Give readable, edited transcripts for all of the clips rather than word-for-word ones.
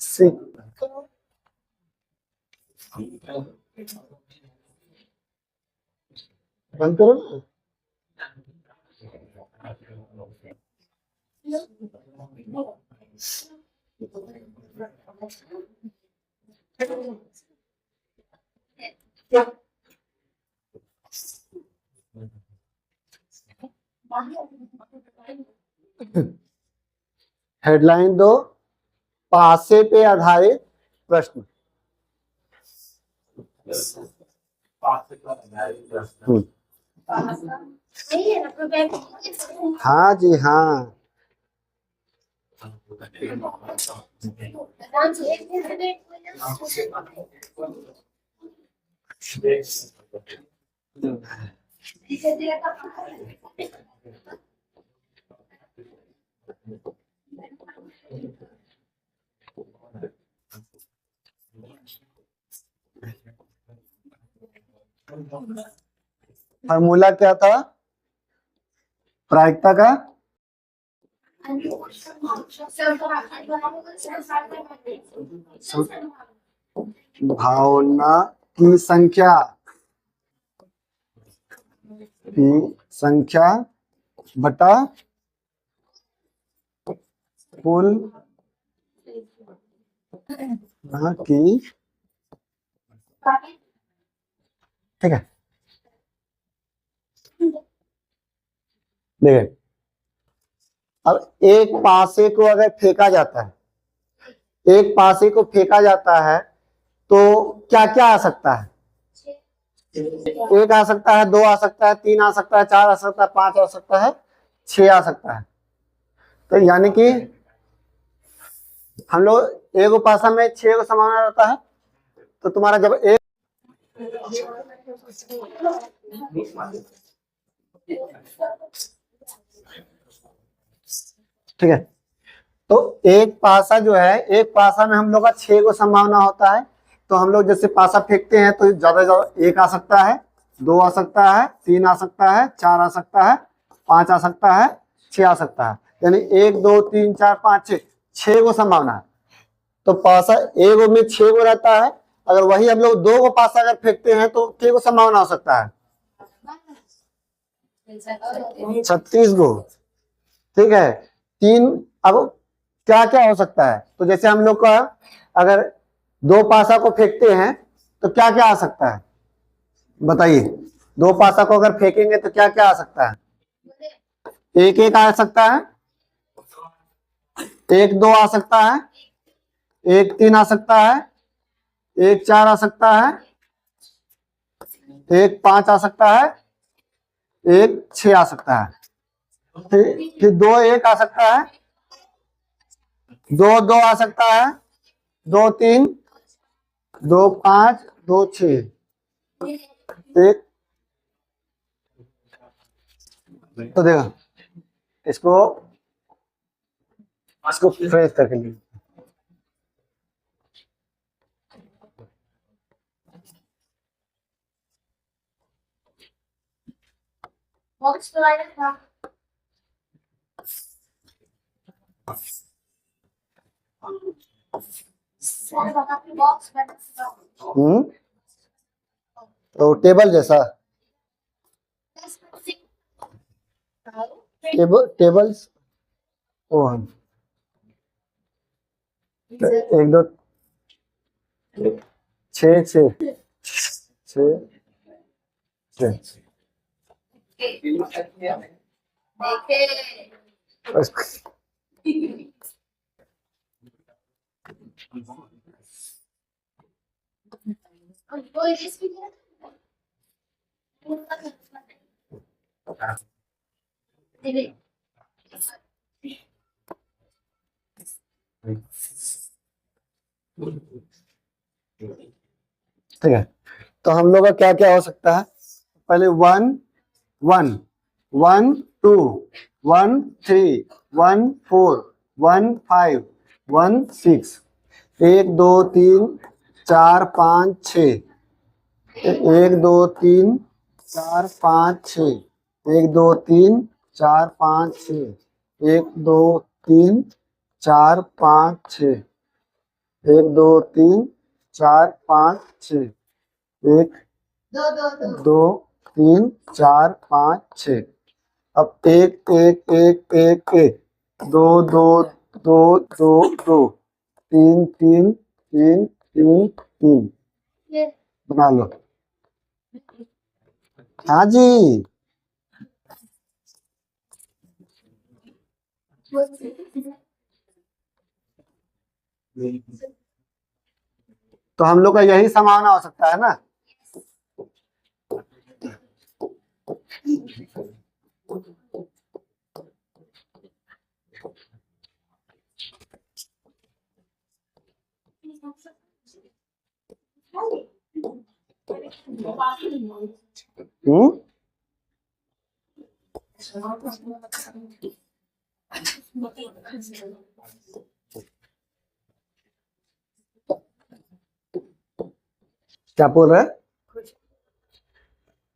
सी बंद करो ना। हेडलाइन दो, पासे पे आधारित प्रश्न। हाँ जी हाँ। फार्मूला क्या था प्रायिकता का? भावना की संख्या बटा कुल की, ठीक है। देखिए, अब एक पासे को अगर फेंका जाता है, एक पासे को फेंका जाता है तो क्या क्या आ सकता है? एक आ सकता है, दो आ सकता है, तीन आ सकता है, चार आ सकता है, पांच आ सकता है, छह आ सकता है। तो यानी कि हम लोग एक उपासना में 6 को समाना रहता है। तो तुम्हारा जब एक ठीक है, तो एक पासा जो है, एक पासा में हम लोग का 6 को संभावना होता है। तो हम लोग जैसे पासा फेंकते हैं तो ज्यादा ज्यादा एक आ सकता है, दो आ सकता है, तीन आ सकता है, चार आ सकता है, पांच आ सकता है, छह आ सकता है। यानी एक दो तीन चार पांच छह, 6 को संभावना है। तो पासा एक में 6 को रहता है। अगर वही हम लोग 2 को पासा अगर फेंकते हैं तो क्या को संभावना हो सकता है? 36 को, ठीक है। तीन, अब क्या क्या हो सकता है? तो जैसे हम लोग का अगर 2 पासा को फेंकते हैं तो क्या क्या आ सकता है बताइए? 2 पासा को अगर फेंकेंगे तो क्या क्या आ सकता है? एक एक आ सकता है, एक दो आ सकता है, एक तीन आ सकता है, एक चार आ सकता है, एक पांच आ सकता है, एक छह आ सकता है। फिर दो एक आ सकता है, दो दो आ सकता है, दो तीन, दो पांच, दो छह, एक। तो देखो इसको इसको फ्रेश करके लिए तो टेबल जैसा टेबल्स ओ एक दो छः छः छः छः ठीक है, तो हम लोग का क्या क्या हो सकता है, पहले 1 1 1 2 1 3 1 4 1 5 1 6 1 2 3 4 5 6 1 2 3 4 5 6 1 2 3 4 5 6 1 2 3 4 5 6 1 2 3 4 5 6 1 2 3 4 5 6। अब 1 1 1 1 1 2 2 2 2 2 3 3 3 3 3 बना लो। हाँ जी, तो हम लोग का यही संभावना हो सकता है ना। क्या बोल रहे हैं,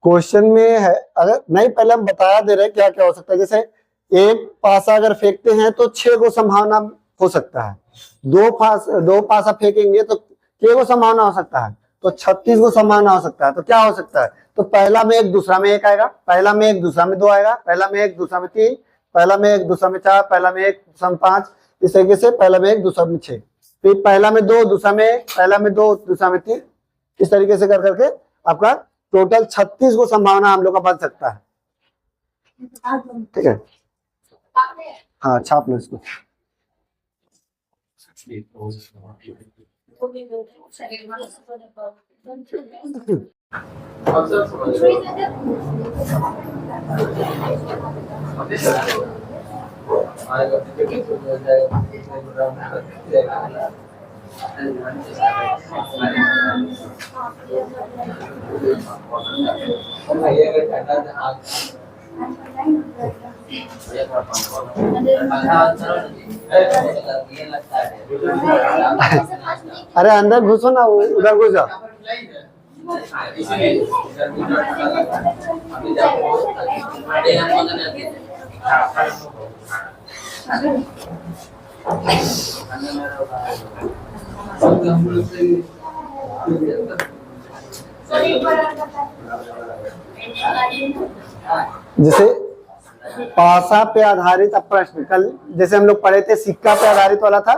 क्वेश्चन में है, अगर नहीं पहले हम बताया दे रहे हैं क्या क्या हो सकता है। जैसे एक पासा अगर फेंकते हैं तो 6 को संभावना हो सकता है, दो पासा फेंकेंगे तो के को संभावना हो सकता है, तो 36 को संभावना हो सकता है। तो क्या हो सकता है, तो पहला में 1 दूसरा में 1 आएगा, पहला में 1 दूसरा में 2 आएगा, पहला में 1 दूसरा में 3, पहला में 1 दूसरा में 4, पहला में 1 दूसरा में 5, इस तरीके से पहला में 1 दूसरा में 6, फिर पहला में 2 दूसरा में 1, पहला में 2 दूसरा में 3, इस तरीके से कर करके आपका टोटल 36 को संभावना हम लोग का बन सकता है। ठीक है, हाँ छाप लो इसको। अरे अंदर घुसो ना, उधर घुस जाओ। जैसे पासा पे आधारित प्रश्न, कल जैसे हम लोग पढ़े थे सिक्का पे आधारित वाला था,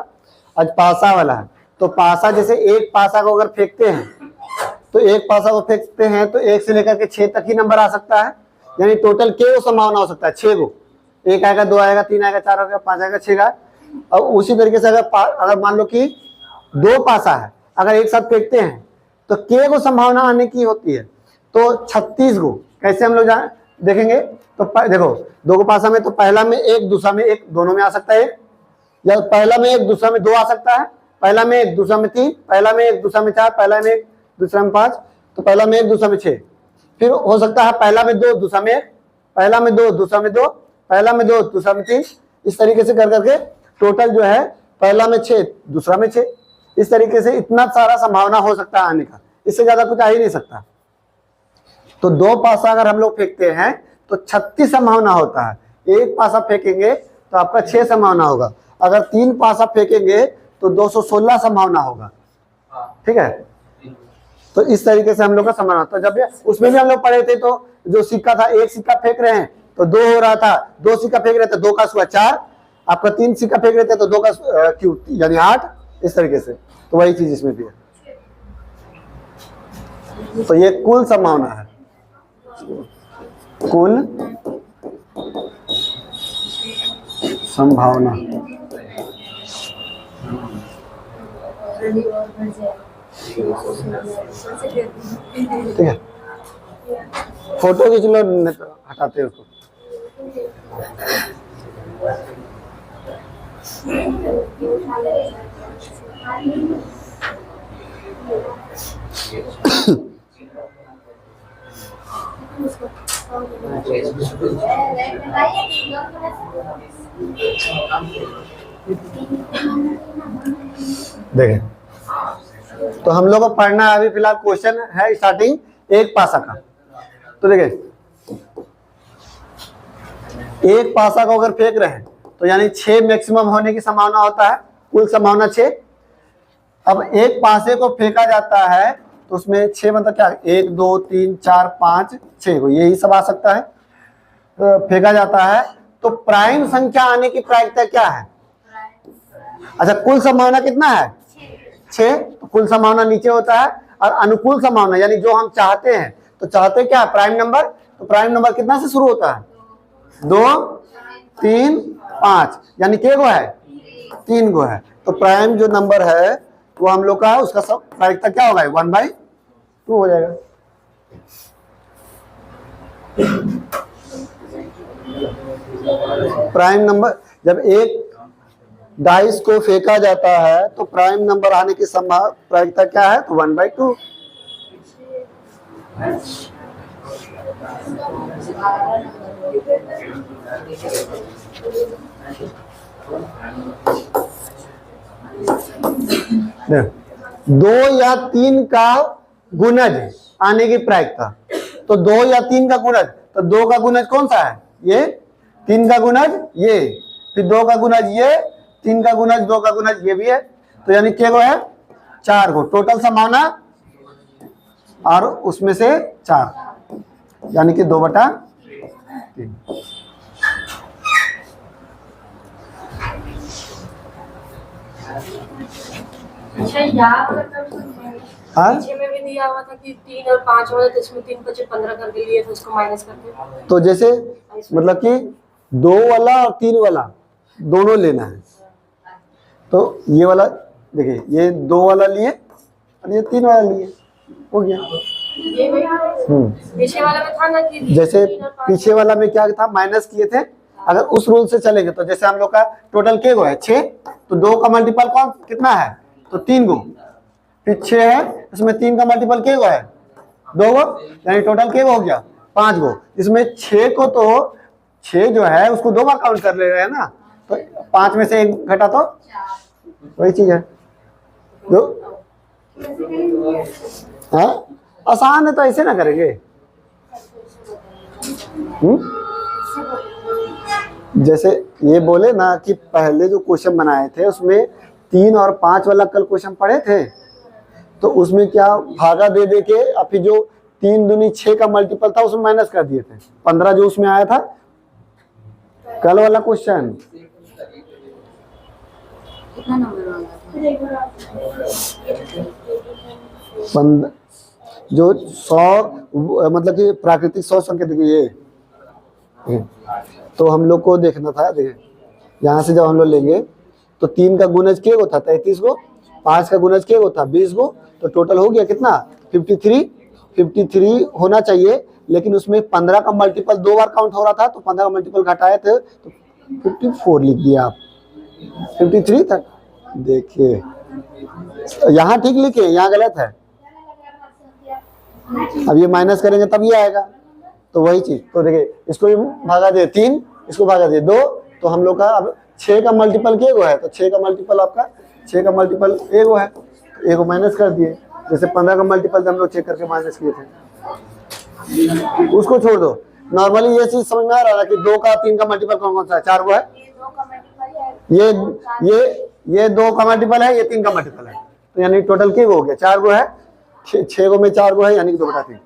आज पासा वाला है। तो पासा जैसे एक पासा को अगर फेंकते हैं तो एक पासा को फेंकते हैं तो 1 से लेकर के 6 तक ही नंबर आ सकता है, यानी टोटल के वो संभावना हो सकता है 6 को, 1 आएगा, 2 आएगा, 3 आएगा, 4 आएगा, 5 आएगा, 6 का। और उसी तरीके से अगर मान लो कि 2 पासा है, अगर एक साथ फेंकते हैं तो के को संभावना आने की होती है, तो 36 को कैसे हम लोग देखेंगे। तो देखो 2 को पासा में तो पहला में 1 दूसरा में 1 दोनों में आ सकता है, या पहला में 1 दूसरा में 2 आ सकता है, पहला में 1 दूसरा में 3, पहला में 1 दूसरा में 4, पहला में 1 दूसरा में 5, तो पहला में 1 दूसरा में 6, फिर हो सकता है पहला में 2 दूसरा में 1, पहला में 2 दूसरा में 2, पहला में 2 दूसरा में 3, इस तरीके से कर करके टोटल जो है पहला में 6 दूसरा में 6, इस तरीके से इतना सारा संभावना हो सकता है आने का, इससे ज्यादा कुछ आ ही नहीं सकता। तो 2 पासा अगर हम लोग फेंकते हैं तो 36 संभावना होता है, 1 पासा फेंकेंगे तो आपका 6 संभावना होगा, अगर 3 पासा फेंकेंगे तो 216 संभावना होगा। ठीक है, तो इस तरीके से हम लोग का संभावना। तो जब उसमें भी हम लोग पढ़े थे, तो जो सिक्का था, एक सिक्का फेंक रहे हैं तो 2 हो रहा था, 2 सिक्का फेंक रहे थे 2 का स्क्वायर 4, आपका 3 सिक्का फेंक रहे थे तो 2 का क्यूब यानी 8, इस तरीके से। तो वही चीज इसमें भी है। तो ये कुल संभावना है, कुल संभावना। ठीक है, फोटो खींच लो, हटाते हैं उसको। देखें, तो हम लोग को पढ़ना है अभी फिलहाल क्वेश्चन है स्टार्टिंग एक पासा का। तो देखिए, एक पासा को अगर फेंक रहे हैं तो यानी 6 मैक्सिमम होने की संभावना होता है, कुल संभावना 6। अब एक पासे को फेंका जाता है तो उसमें 6 मतलब क्या, 1 2 3 4 5 6 को यही सब आ सकता है। फेंका जाता है तो प्राइम संख्या आने की प्रायिकता क्या है? अच्छा, कुल संभावना कितना है? 6। तो कुल संभावना नीचे होता है, और अनुकूल संभावना यानी जो हम चाहते हैं, तो चाहते क्या है? Prime number. तो प्राइम नंबर कितना से शुरू होता है? 2 3 5, यानी के गो है? 3 गो है। तो प्राइम जो नंबर है वो हम लोग का है, उसका सब प्रायिकता क्या होगा? 1/2 हो जाएगा। प्राइम नंबर, जब एक डाइस को फेंका जाता है तो प्राइम नंबर आने की प्रायिकता क्या है? तो 1/2। दो या 3 का गुणज आने की प्रायिकता। तो 2 या 3 का गुणज, तो 2 का गुणज कौन सा है? ये। 3 का गुणज ये, फिर 2 का गुणज ये, 3 का गुणज 2 का गुणज ये भी है। तो यानी क्या गो है? 4 गो टोटल संभावना, और उसमें से 4 यानी कि 2/3। में भी दिया हुआ था कि 3 और 5 वाला, तो इसमें 3 बचे 15 करके लिए, तो उसको माइनस करके, तो जैसे मतलब कि 2 वाला और 3 वाला दोनों लेना है। तो ये वाला देखिए, ये 2 वाला लिए और ये 3 वाला लिए, हो गया। पीछे वाला में था ना कि जैसे पीछे वाला में क्या था? माइनस किए थे। अगर उस रूल से चलेंगे तो जैसे हम लोग का टोटल के गो है? 6। तो 2 का मल्टीपल कौन कितना है? तो 3 गो, फिर 6 है, इसमें 3 का मल्टीपल के गो है? 2 गो, यानी टोटल के गो हो गया? 5 गो। इसमें 6 को तो 6 जो है उसको 2 बार काउंट कर ले रहे हैं ना, तो 5 में से 1 घटा तो वही चीज है जो है। आसान है, तो ऐसे ना करेंगे। जैसे ये बोले ना कि पहले जो क्वेश्चन बनाए थे उसमें 3 और 5 वाला कल क्वेश्चन पढ़े थे, तो उसमें क्या भागा दे दे के, और फिर जो 3 दूनी 6 का मल्टीपल था उसमें माइनस कर दिए थे। 15 जो उसमें आया था कल वाला क्वेश्चन। जो 100 मतलब कि प्राकृतिक 100 संख्या देखिए ये, तो हम लोग को देखना था। देखिए यहाँ से जब हम लोग लेंगे तो 3 का गुणज के गो था? 33 गो। 5 का गुणज के गो था? 20 गो। तो टोटल हो गया कितना? 53 होना चाहिए, लेकिन उसमें 15 का मल्टीपल 2 बार काउंट हो रहा था, तो 15 का मल्टीपल घटाए थे तो 54 लिख दिया आप। 53 तक देखिए, यहाँ ठीक लिखे, यहाँ गलत है। अब ये माइनस करेंगे तब ये आएगा, तो वही चीज। तो देखिए, इसको भी भागा दे 3, इसको भागा दे 2, तो हम लोग का अब 6 का मल्टीपल के गो है? तो 6 का मल्टीपल आपका 6 का मल्टीपल ए गो है, तो ए को माइनस कर दिए। जैसे 15 का मल्टीपल हम लोग चेक करके माइनस किए थे, उसको छोड़ दो। नॉर्मली ये चीज समझ में आ रहा है कि 2 का 3 का मल्टीपल कौन कौन सा है? 4 गो है। ये 2 का मल्टीपल है, ये 3 का मल्टीपल है, तो यानी टोटल के गो हो गया? 4 गो है। 6 गो में 4 गो है, यानी कि 2/3।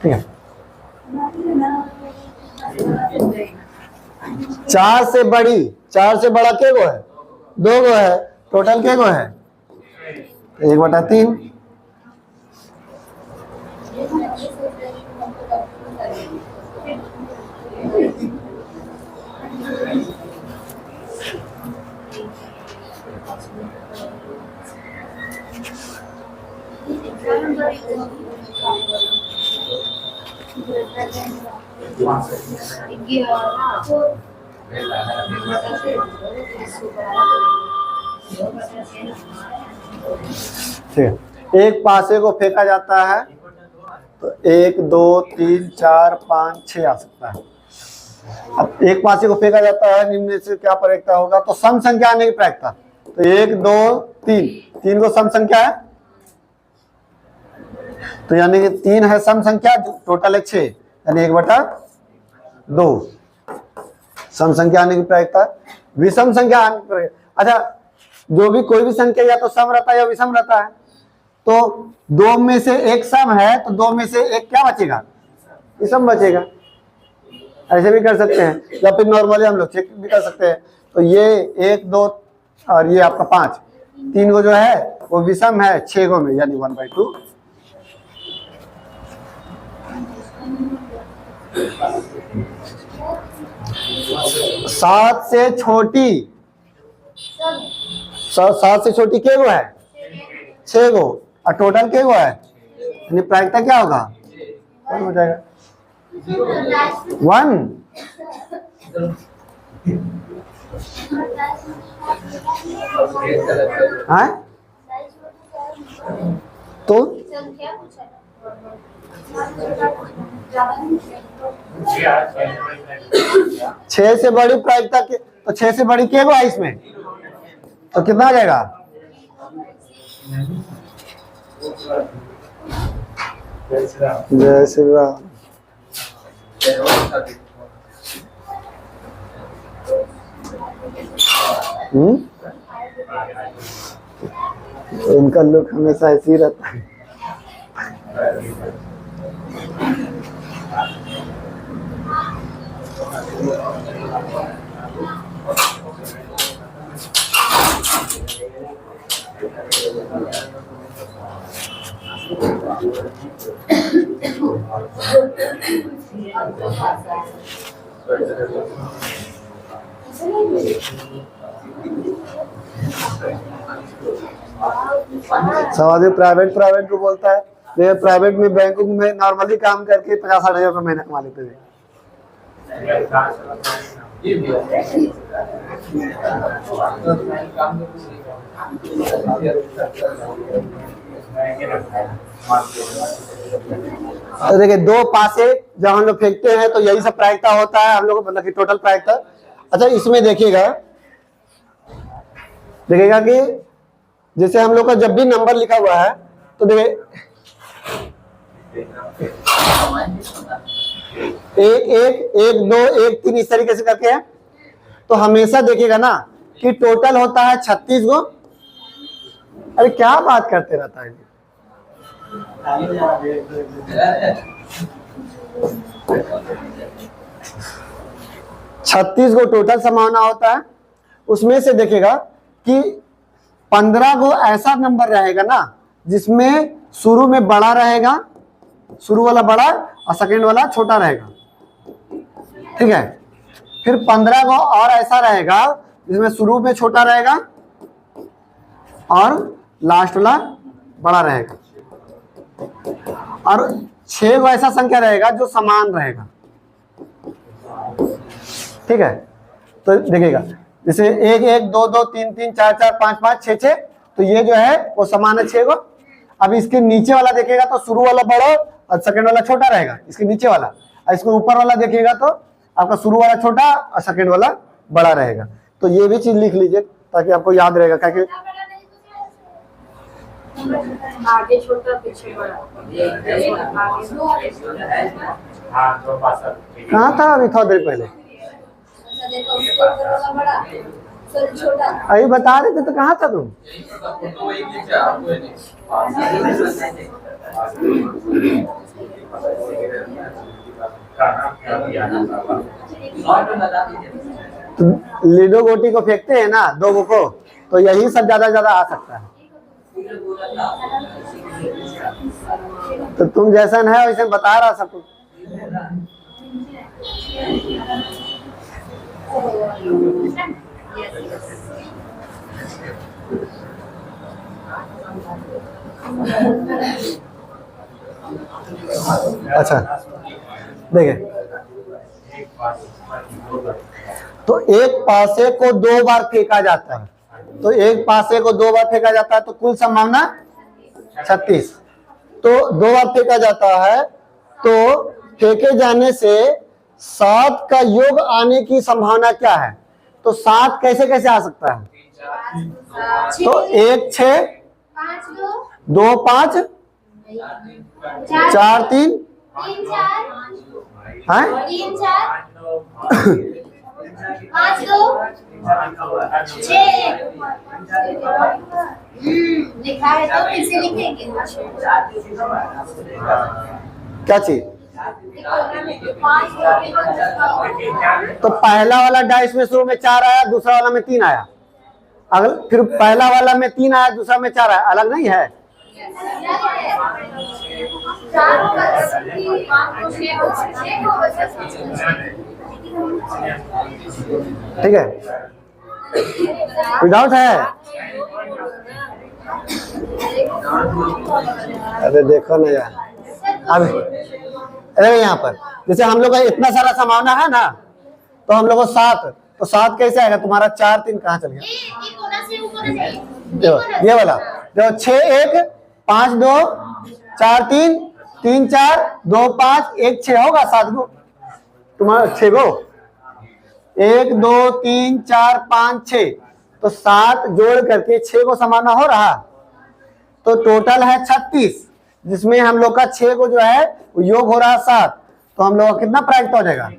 ठीक है। 4 से बड़ा के गो है? 2 गो है। टोटल के गो है? 1/3। ठीक है। एक पासे को फेंका जाता है तो 1 2 3 4 5 6 आ सकता है। अब एक पासे को फेंका जाता है, निम्न से क्या प्रायिकता होगा, तो सम संख्या आने की प्रायिकता। तो 1 2 3, 3 को सम संख्या है, तो यानी कि 3 है सम संख्या, टोटल है 6, यानी 1/2 सम संख्या आने की प्रायिकता। विषम संख्या आने की प्रायिकता, अच्छा जो भी कोई भी संख्या या तो सम रहता है या विषम रहता है, तो 2 में से एक सम है तो 2 में से एक क्या बचेगा, विषम बचेगा। ऐसे भी कर सकते हैं, या फिर नॉर्मली हम लोग चेक भी कर सकते हैं। तो ये 1 2 और ये आपका 5, 3 को जो है वो विषम है, 6 को में यानी 1/2। 7 से छोटी, 7 से छोटी के गो है, 6 गो, और टोटल के गो है, यानी प्रायिकता क्या होगा, 1 हो जाएगा। 1 है तो 6 से बड़ी प्रायिकता के, तो 6 से बड़ी के गो है इसमें, तो कितना आ जाएगा, जय श्री राम। इनका लुक हमेशा ऐसे ही रहता है। समाधि प्राइवेट को बोलता है, वे प्राइवेट में बैंकों में नॉर्मली काम करके 50-60 हजार रुपये महीना कमा लेते थे। तो देखिए 2 पासे जब हम लोग फेंकते हैं तो यही सब प्रायिकता होता है हम लोग, मतलब कि टोटल प्रायिकता। अच्छा इसमें देखिएगा कि जैसे हम लोग का जब भी नंबर लिखा हुआ है तो देखिए 1 1 1 2 1 3 इस तरीके से करके है, तो हमेशा देखिएगा ना कि टोटल होता है 36 गो। अरे क्या बात करते रहता है, 36 गो टोटल संभावना होता है। उसमें से देखिएगा कि 15 गो ऐसा नंबर रहेगा ना जिसमें शुरू में बड़ा रहेगा, शुरू वाला बड़ा और सेकंड वाला छोटा रहेगा, ठीक है। फिर 15 गो और ऐसा रहेगा जिसमें शुरू में छोटा रहेगा और लास्ट वाला बड़ा रहेगा, और 6 गो ऐसा संख्या रहेगा जो समान रहेगा, ठीक है। तो देखिएगा जैसे 1 1 2 2 3 3 4 4 5 5 6 6, तो ये जो है वो समान है 6 गो। अब इसके नीचे वाला देखिएगा तो शुरू वाला बड़ा और सेकंड वाला छोटा रहेगा, इसके नीचे वाला। और इसके ऊपर वाला देखिएगा तो आपका शुरू वाला छोटा और सेकंड वाला बड़ा रहेगा। तो ये भी चीज लिख लीजिए ताकि आपको याद रहेगा, क्या आगे छोटा पीछे बड़ा। कहाँ था अभी थोड़ी देर पहले, अभी बता रहे थे तो कहाँ था तुम? तो लीडो गोटी को फेंकते हैं ना 2 गो को, तो यही सब ज्यादा आ सकता है। तो तुम जैसा है वैसे बता रहा सब कुछ। अच्छा देखिए, तो एक पासे को 2 बार फेंका जाता है, तो एक पासे को 2 बार फेंका जाता है तो कुल संभावना 36। तो 2 बार फेंका जाता है तो फेंके जाने से 7 का योग आने की संभावना क्या है? तो 7 कैसे कैसे आ सकता है? तो 1 6, 2 5, 4 3 है, 5 2 6 लिखा है तो फिर से लिखेंगे। क्या चीज? तो पहला वाला डाइस में शुरू में 4 आया, दूसरा वाला में 3 आया, अगर फिर पहला वाला में 3 आया, दूसरा में 4 आया, अलग नहीं है? ठीक है, कोई डाउट है? अरे देखो ना यार, अब अरे यहाँ पर जैसे हम लोग का इतना सारा संभावना है ना, तो हम लोग को 7, तो 7 कैसे आएगा तुम्हारा? 4 3 कहाँ चल गया? देखो ये वाला, देखो 6 1 5 2 4 3 3 4 2 5 1 6 होगा 7 गो तुम्हारा, 6 गो, 1 2 3 4 5 6, तो 7 जोड़ करके 6 को समाना हो रहा, तो टोटल है 36, जिसमें हम लोग का 6 को जो है वो योग हो रहा 7, तो हम लोग का कितना प्राप्त हो जाएगा?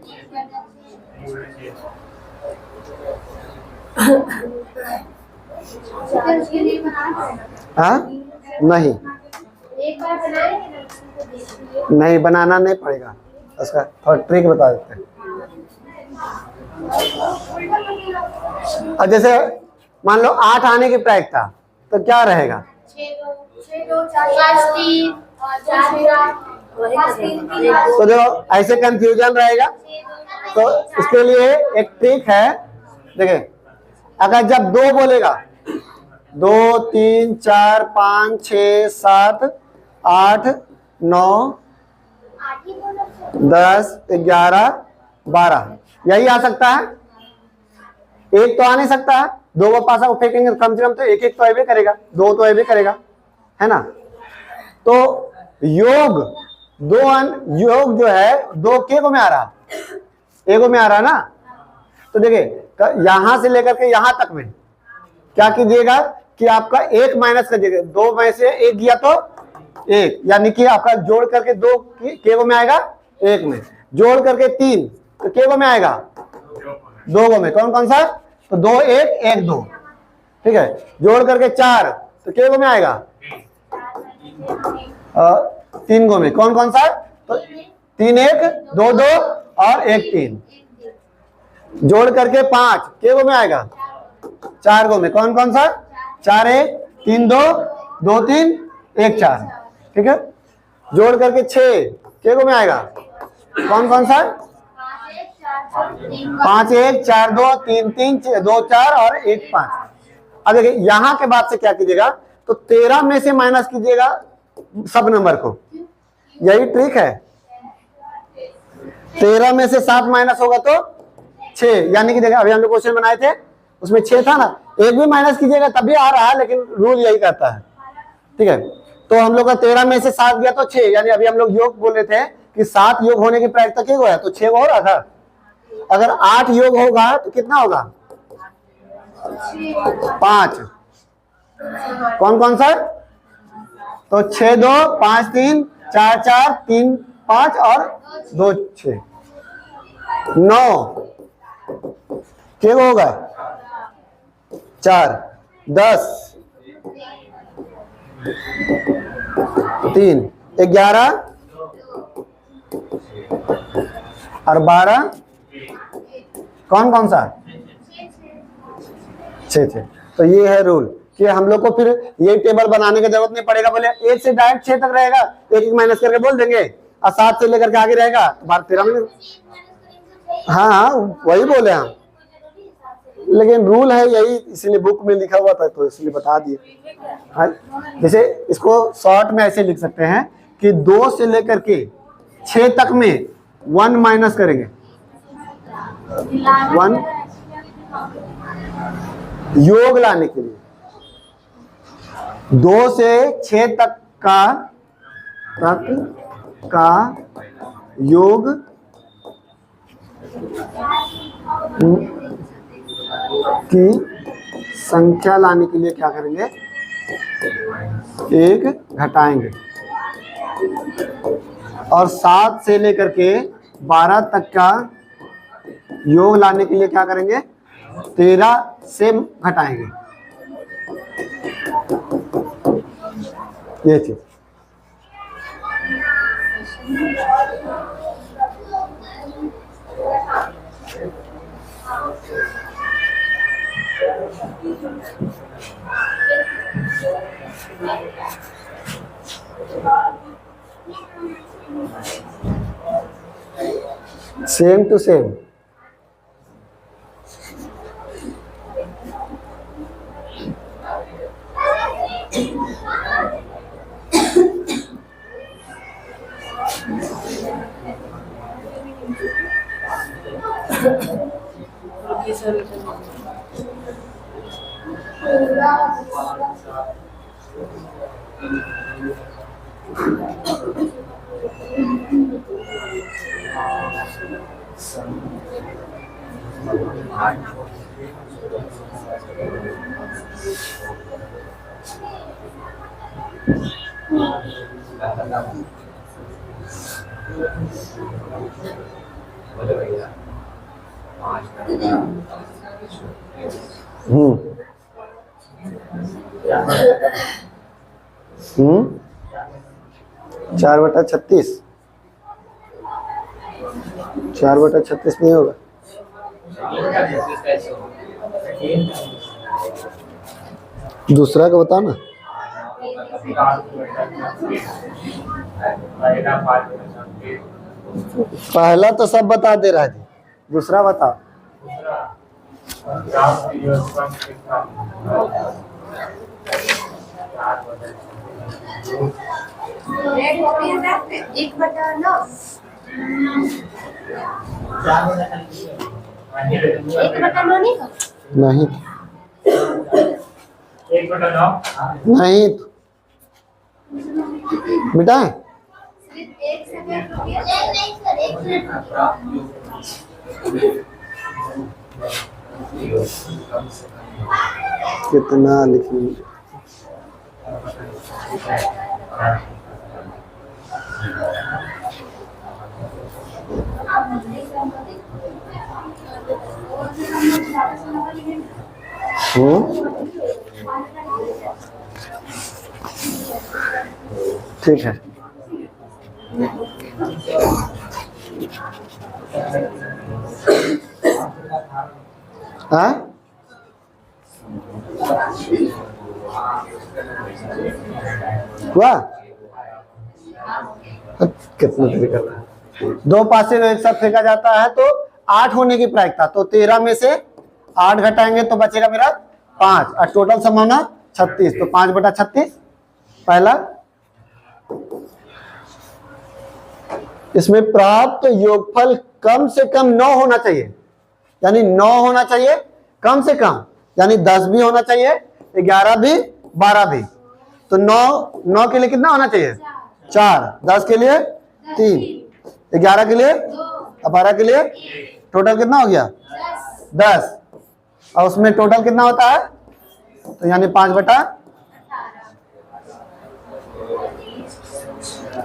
हाँ नहीं, नहीं बनाना नहीं पड़ेगा, उसका थोड़ा ट्रिक बता देते हैं। अब जैसे मान लो 8 आने की प्रायिकता, तो क्या रहेगा? तो देखो ऐसे कंफ्यूजन रहेगा, तो इसके लिए एक ट्रिक है, देखिए अगर जब 2 बोलेगा, 2 3 4 5 6 7 8 9 10 11 12 यही आ सकता है, एक तो आ नहीं सकता है, 2 को पासा फेंकेंगे कम से कम तो एक तो ऐसे करेगा, 2 तो ऐसे करेगा, है ना? तो योग योग जो है 2 के को में आ रहा, एगो में आ रहा ना, तो देखिए यहां से लेकर के यहां तक में क्या कीजिएगा कि आपका 1 माइनस करिएगा, 2 में से 1 गया तो 1, यानी कि आपका जोड़ करके 2 के को में आएगा, 1 में जोड़ करके 3 तो के को में आएगा, 2 को में, कौन कौन सा? तो 2 1 1 2, ठीक है, जोड़ करके 4 तो के को में आएगा, 3 को में, कौन कौन सा? तो 3 1 2 2 और 1 3, जोड़ करके 5 के को में आएगा, 4 को में, कौन कौन सा? 4 1 3 2 2 3 1 4, ठीक है, जोड़ करके 6 के को में आएगा, कौन कौन सा? 5 1 4 2 3 3 2 4 और 1 5। अब देखिए यहां के बाद से क्या कीजिएगा, तो 13 में से माइनस कीजिएगा सब नंबर को, यही ट्रिक है। 13 में से 7 माइनस होगा तो 6, यानी कि देखिए अभी हम लोग क्वेश्चन बनाए थे उसमें 6 था ना, एक भी माइनस कीजिएगा तभी आ रहा है, लेकिन रूल यही करता है, ठीक है। तो हम लोग का 13 में से 7 गया तो 6, यानी अभी हम लोग योग बोले थे कि 7 योग होने की प्रायिकता क्या है, तो 6 हो रहा था। अगर 8 योग होगा तो कितना होगा? 5, कौन कौन सा? तो 6 2 5 3 4 4 3 5 और 2 6 9 क्या होगा? 4 10 3 11 और 12, कौन कौन सा? 6। तो ये है रूल कि हम लोग को फिर ये टेबल बनाने की जरूरत नहीं पड़ेगा, बोले 1 से डायरेक्ट 6 तक रहेगा, 1 माइनस करके बोल देंगे, और 7 से लेकर के आगे रहेगा तो 12 13 में। हाँ वही बोले हम, लेकिन रूल है यही, इसीलिए बुक में लिखा हुआ था तो इसलिए बता दिए। हाँ, जैसे इसको शॉर्ट में ऐसे लिख सकते हैं कि 2 से लेकर के 6 तक में 1 माइनस करेंगे, 1 योग लाने के लिए। 2 से 6 तक का का योग की संख्या लाने के लिए क्या करेंगे, 1 घटाएंगे। और 7 से लेकर के 12 तक का योग लाने के लिए क्या करेंगे, 13 से घटाएंगे। ये चीज सेम टू सेम। ये सॉल्यूशन हम्म 4/36, 4/36 नहीं होगा। दूसरा का बताओ ना। पहला तो सब बता दे रहा है जी, दूसरा बताओ। एक बटा 9 नहीं नहीं मिटाएं। सिर्फ एक सेकंड रुकिए। नहीं सर, एक सेकंड। कितना लिखेंगे? ठीक है। हाँ हुआ? कितना देर करना है? 2 पासे एक साथ फेंका जाता है तो 8 होने की प्रायिकता, तो 13 में से 8 घटाएंगे तो बचेगा मेरा 5, और टोटल संभावना 36, तो 5/36 पहला। इसमें प्राप्त योगफल कम से कम 9 होना चाहिए, यानी 9 होना चाहिए कम से कम, यानी 10 भी होना चाहिए, 11 भी, 12 भी। तो 9 के लिए कितना होना चाहिए? 4, 10 के लिए 3, 11 के लिए और 12 के लिए टोटल कितना हो गया? 10। और उसमें टोटल कितना होता है? तो यानी 5/,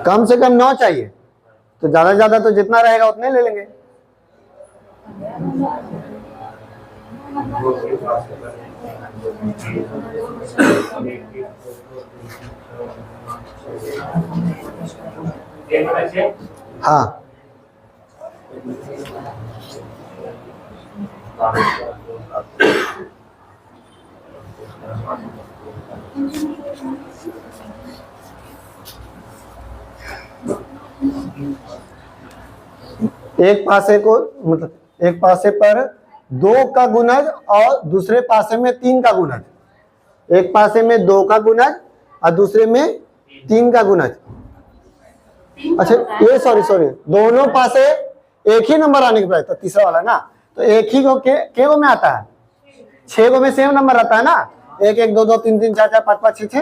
कम से कम 9 चाहिए, तो ज्यादा से ज्यादा तो जितना रहेगा उतने ले लेंगे। हाँ एक पासे को, मतलब एक पासे पर 2 का गुणज और दूसरे पासे में 3 का गुणज। एक पासे में 2 का गुणज और दूसरे में 3 का गुणज। अच्छा ये सॉरी दोनों पासे एक ही नंबर आने की प्रायिकता, तीसरा वाला ना, तो एक ही को के गो में आता है? 6 गो में सेम नंबर आता है ना, 1 1 2 2 3 3 4 4 5 5 6 6,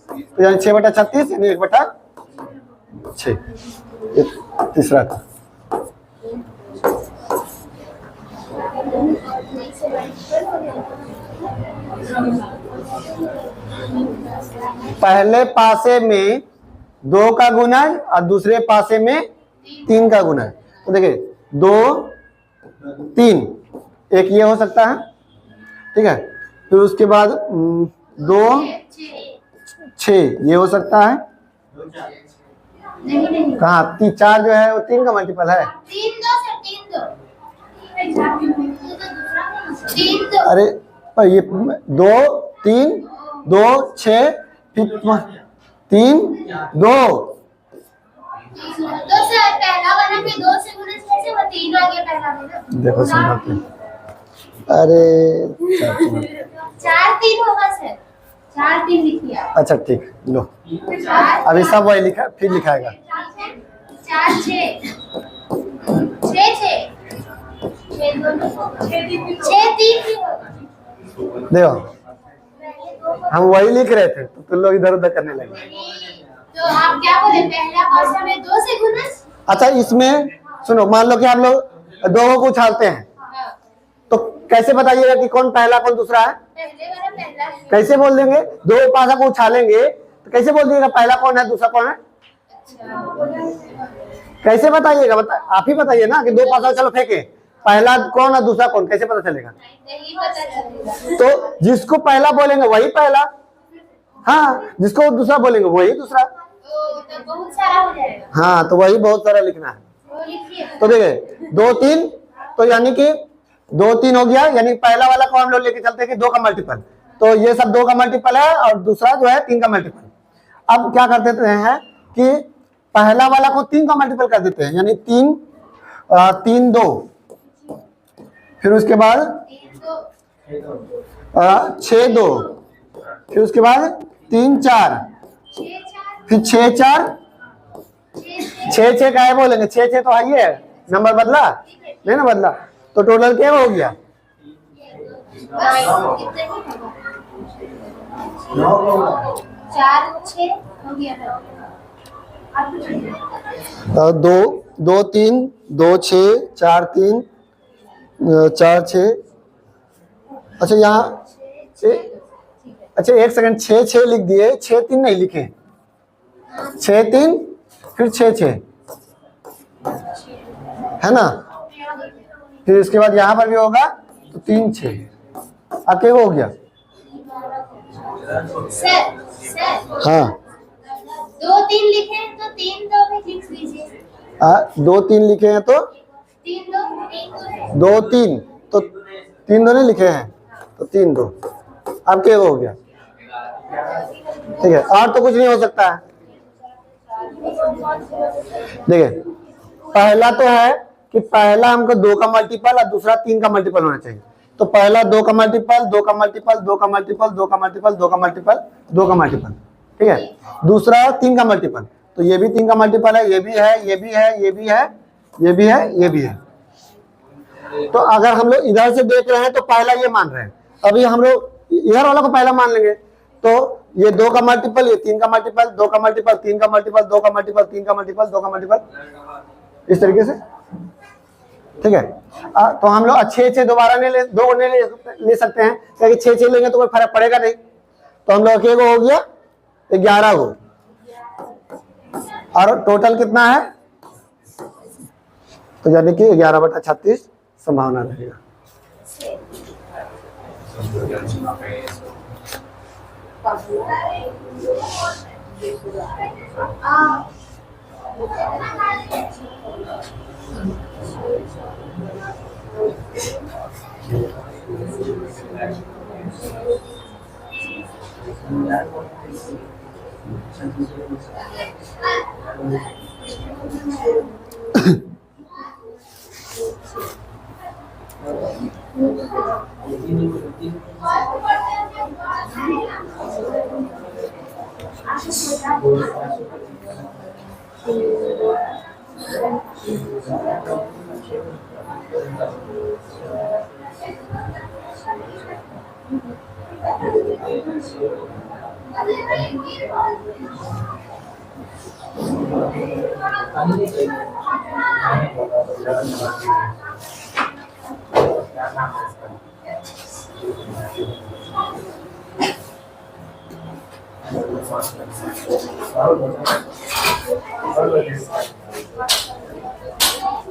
तो यानी 6/36 यानी 1/6। ये तीसरा था। पहले पासे में 2 का गुणज और दूसरे पासे में 3 का गुणज। तो देखिए 2 3, एक ये हो सकता है, ठीक है। फिर उसके बाद 2 6 ये हो सकता है। कहाँ 4 जो है वो 3 का मल्टीपल है। 3 अरे पर ये 2 3 2 6 फिर 3 2 से पहला वाला के 2 से गुणा कैसे वो 3 आ गया पहला वाला। देखो समझते। अरे 4 3 होगा सर, 4 3 लिखिए आप। अच्छा ठीक लो, अभी सब वही लिखा फिर लिखाएगा। 4 6 6 देखो हम वही लिख रहे थे तो तुम लोग इधर उधर करने लगे। तो आप क्या बोले पहला पासा में 2 से गुणा। अच्छा इसमें सुनो, मान लो कि आप लोग 2 को उछालते हैं, तो कैसे बताइएगा कि कौन पहला कौन दूसरा है? पहले वाला पहला है। कैसे बोल देंगे? 2 पासा को उछालेंगे तो कैसे बोल दिएगा पहला कौन है दूसरा कौन है? कैसे बताइएगा? आप ही बताइए ना कि 2 पासा चलो फेंके, पहला कौन है दूसरा कौन, कैसे पता चलेगा? नहीं पता चलेगा। तो जिसको पहला बोलेंगे वही पहला, हाँ जिसको दूसरा बोलेंगे वही दूसरा। तो बहुत सारा हो जाएगा। हाँ तो वही बहुत सारा लिखना है। वो लिखिए। तो देखिए 2 3, तो यानी कि 2 3 हो गया, यानी पहला वाला को हम लोग लेके चलते हैं कि 2 का मल्टीपल, तो ये सब 2 का मल्टीपल है और दूसरा जो है 3 का मल्टीपल। अब क्या कर देते हैं कि पहला वाला को 3 का मल्टीपल कर देते हैं, यानी 3 3 2, फिर उसके बाद 6 2, फिर उसके बाद 3 4, फिर 6 4 6 6 का है बोलेंगे, 6 6 तो है ही है, नंबर बदला नहीं ना बदला, तो टोटल क्या हो गया? 4 6 हो गया। 2 2 3 2 6 4 3 4 6। अच्छा यहाँ अच्छा एक सेकंड, 6 6 लिख दिए, 6 3 नहीं लिखे, 6 3 फिर 6 6 है ना। फिर इसके बाद यहाँ पर भी होगा तो 3 6, अब क्या हो गया? सर हाँ 2 3 लिखे हैं तो 3 2 में लिख लीजिए। 2 3 लिखे हैं तो 3 2 2 3, तो 3 2 नहीं लिखे हैं तो 3 2, अब क्या हो गया? ठीक है, और तो कुछ नहीं हो सकता है। देखिए पहला तो है कि पहला हमको 2 का मल्टीपल और दूसरा 3 का मल्टीपल होना चाहिए, तो पहला 2 का मल्टीपल 2 का मल्टीपल 2 का मल्टीपल 2 का मल्टीपल 2 का मल्टीपल 2 का मल्टीपल, ठीक है। दूसरा 3 का मल्टीपल, तो ये भी 3 का मल्टीपल है, ये भी है, ये भी है, ये भी है, ये भी है, ये भी है। तो अगर हम लोग इधर से देख रहे हैं तो पहला ये मान रहे हैं, अभी हम लोग इधर वाला को पहला मान लेंगे, तो ये 2 का मल्टीपल, ये 3 का मल्टीपल, 2 का मल्टीपल 3 का मल्टीपल, 2 का मल्टीपल 3 का मल्टीपल, 2 का मल्टीपल, इस तरीके से, ठीक है। तो हम लोग 6 6 दोबारा नहीं ले, 2 नहीं ले सकते हैं, क्योंकि 6 6 लेंगे तो कोई फर्क पड़ेगा नहीं, तो हम लोग एक हो गया 11 हो, और टोटल कितना है? तो यानी कि 11/36 संभावना रहेगा।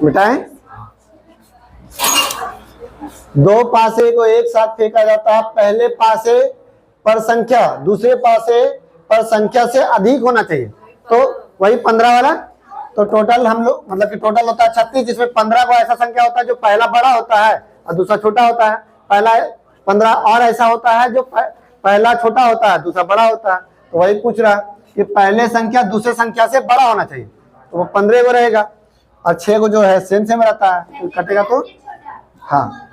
मिटाएं। दो पासे को एक साथ फेंका जाता है, पहले पासे पर संख्या दूसरे पासे पर संख्या से अधिक होना चाहिए, तो वही 15 वाला। तो टोटल हम लोग मतलब कि टोटल होता है 36, जिसमें 15 को ऐसा संख्या होता है जो पहला बड़ा होता है और दूसरा छोटा होता है। पहला 15 और ऐसा होता है जो पहला छोटा होता है दूसरा बड़ा होता है। तो वही पूछ रहा कि पहले संख्या दूसरे संख्या से बड़ा होना चाहिए, तो वो 15 को रहेगा, और 6 को जो है सेम सेम रहता है, तो कटेगा तो हाँ,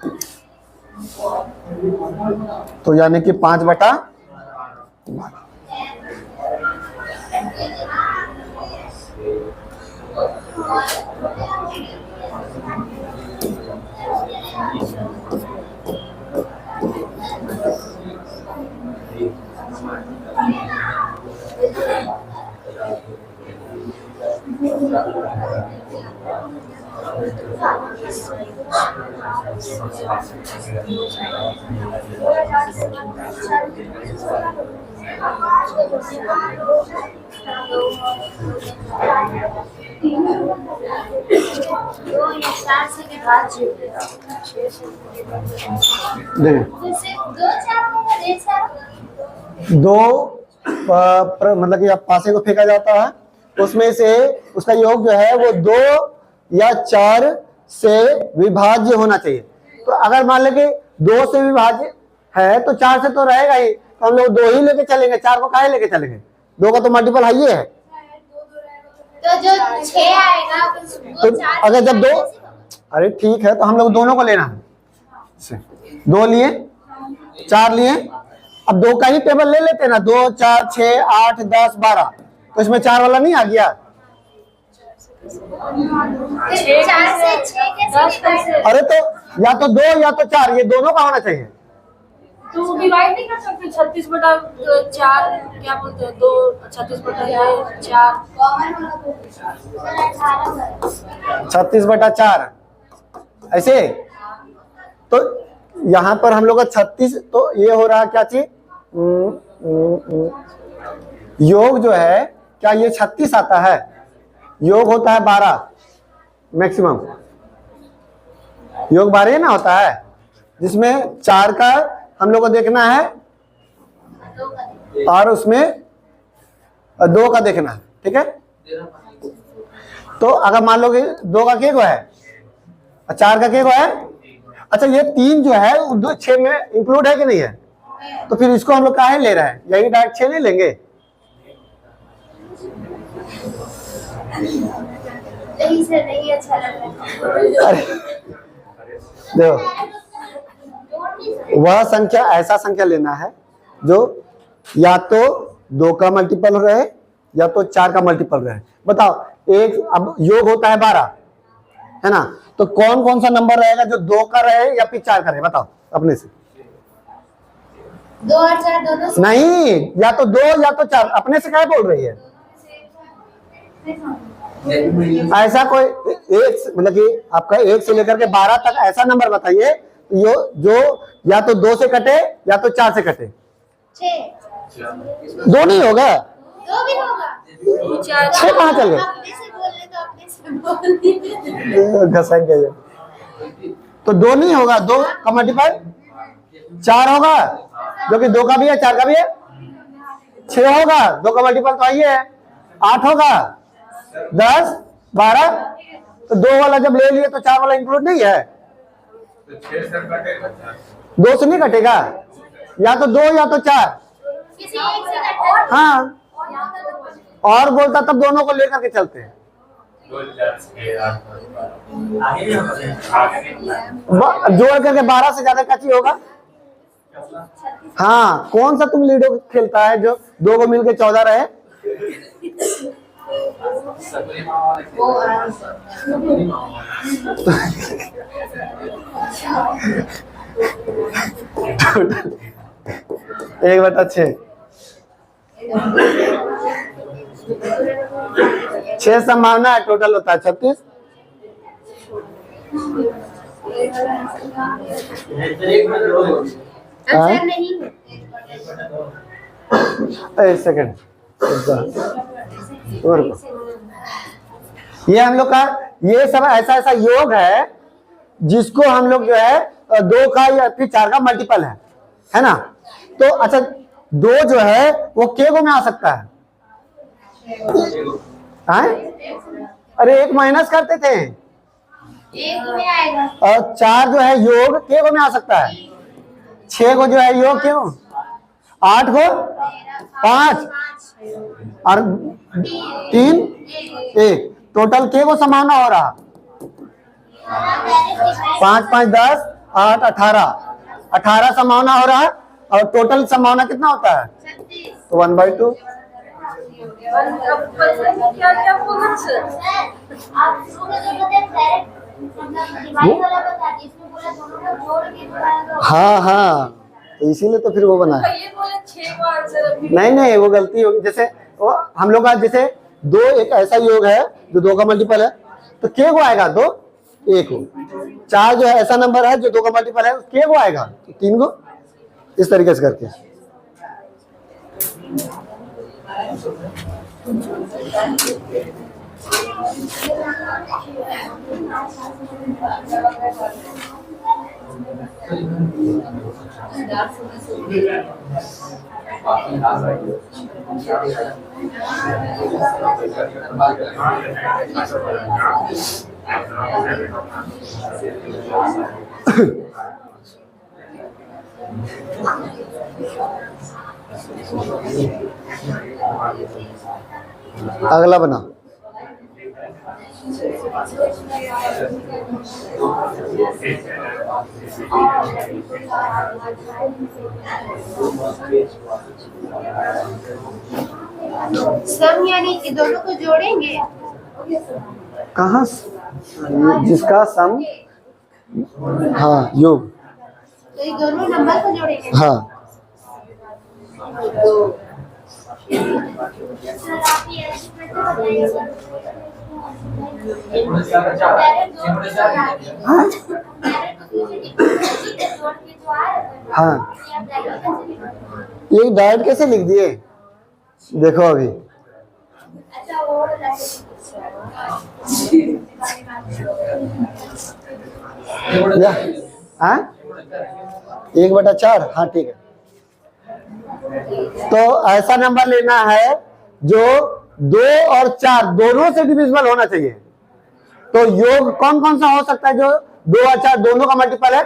तो यानी कि 5/12। दो मतलब कि पासे को फेंका जाता है, उसमें से उसका योग जो है वो 2 या 4 से विभाज्य होना चाहिए। तो अगर मान लें कि 2 से विभाज्य है तो 4 से तो रहेगा ही, तो हम लोग 2 ही लेके चलेंगे, 4 को काहे लेके चलेंगे? 2 का तो मल्टीपल हाई है। तो जो 6 आएगा वो तो 4 अगर जब 2, अरे ठीक है, तो हम लोग दोनों को लेना है। 2 लिए 4 लिए, अब 2 का ही टेबल ले लेते हैं ना, 2 4 6 8 10 12, तो इसमें 4 वाला नहीं आ गया? 4 से 6 कैसे? अरे तो या तो 2 या तो 4, ये दोनों का होना चाहिए। तो डिवाइड नहीं कर सकते? 36/4 क्या बोलते हैं, 2 36/4 36/4 ऐसे। तो यहाँ पर हम लोग का 36, तो ये हो रहा क्या चीज, योग जो है क्या ये 36 आता है? योग होता है 12 मैक्सिमम, योग 12 ना होता है, जिसमें 4 का हम लोग को देखना है और उसमें 2 का देखना है, ठीक है। तो अगर मान लो कि 2 का के को है और 4 का के को है, अच्छा ये 3 जो है 6 में इंक्लूड है कि नहीं है? तो फिर इसको हम लोग काहे ले रहे हैं, यही डायरेक्ट 6 नहीं लेंगे? नहीं सर, नहीं अच्छा लग रहा अरे देखो, वह संख्या ऐसा संख्या लेना है जो या तो 2 का मल्टीपल रहे या तो 4 का मल्टीपल रहे। बताओ, एक अब योग होता है 12 है ना, तो कौन कौन सा नंबर रहेगा जो 2 का रहे या फिर 4 का रहे? बताओ अपने से। 2 और 4 दोनों से नहीं, या तो 2 या तो 4, अपने से क्या बोल रही है? ऐसा कोई एक मतलब कि आपका 1 से लेकर के 12 तक ऐसा नंबर बताइए जो या तो 2 से कटे या तो 4 से कटे। 6 2 नहीं होगा, 2 भी होगा। 6 कहाँ चल गए? अपने से बोल ले तो अपने से बोल घसक गए। तो 2 नहीं होगा, 2 का मल्टीपल 4 होगा, जो कि 2 का भी है 4 का भी है। 6 होगा, 2 का मल्टीपल तो आइए 8 होगा, 10 12, तो 2 वाला जब ले लिए तो 4 वाला इंक्लूड नहीं है, तो 6 से कटेगा 2 से नहीं कटेगा, या तो 2 या तो 4। किसी एक से कटता हाँ, और बोलता तब दोनों को लेकर के चलते हैं। 2 4 6 8 जोड़ करके 12 से ज्यादा क्या चीज होगा? हाँ, कौन सा तुम लूडो खेलता है जो 2 को मिलके 14 रहे? एक बटा 6 छह संभावना है, टोटल होता है 36। आंसर नहीं है। एक सेकंड, ये हम लोग का ये सब ऐसा ऐसा योग है जिसको हम लोग जो है 2 का या फिर 4 का मल्टीपल है ना। तो अच्छा 2 जो है वो के गो में आ सकता है? अरे 1 माइनस करते थे, एक में आएगा। और 4 जो है योग के गो में आ सकता है। 6 को जो है योग के गो, 8 को 5 और 3 1, टोटल के को संभावना हो रहा 5 5 10 8 18 संभावना हो रहा है। और टोटल संभावना कितना होता है? तो 1/2। क्या क्या बोला सर? आप शुरू में जो बताए डायरेक्ट मतलब डिवाइड वाला बता दी, इसमें बोला दोनों को जोड़ के बताया। हाँ, तो इसीलिए तो फिर वो बना है। ये बोले 6 को आंसर अभी नहीं वो गलती होगी। जैसे वो हम लोग का जैसे 2 एक ऐसा योग है जो 2 का मल्टीपल है, तो के को आएगा 2 1 को। 4 जो है ऐसा नंबर है जो 2 का मल्टीपल है, के को आएगा तो 3 को। इस तरीके से करके अगला बना। सम यानी कि दोनों को जोड़ेंगे। कहाँ जिसका सम, हाँ योग, तो ये दोनों नंबर को जोड़ेंगे। हाँ हाँ ये डायरेक्ट कैसे लिख दिए? देखो अभी हाँ 1/4, हाँ ठीक है। तो ऐसा नंबर लेना है जो 2 और 4 दोनों से डिविजिबल होना चाहिए। तो योग कौन कौन सा हो सकता है जो 2 और 4 दोनों का मल्टीपल है?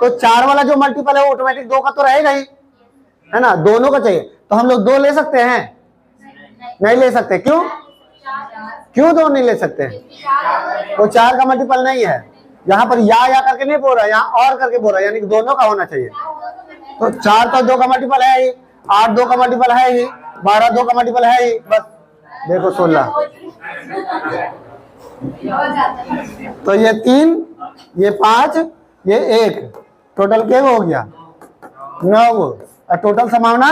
तो 4 वाला जो मल्टीपल है वो ऑटोमेटिक 2 का तो रहेगा ही, है ना। दोनों का चाहिए तो हम लोग 2 ले सकते हैं? नहीं ले सकते। क्यों 2 नहीं ले सकते? वो 4 का मल्टीपल नहीं है। यहाँ पर या करके नहीं बोल रहा, यहाँ और करके बोल रहा, यानी कि दोनों का होना चाहिए। तो 4 तो 2 का मल्टीपल है ही, 8 2 का मल्टीपल है ही, 12 2 का मल्टीपल है ही, बस देखो 16। तो ये 3 ये 5 ये 1, टोटल क्या हो गया 9 और टोटल संभावना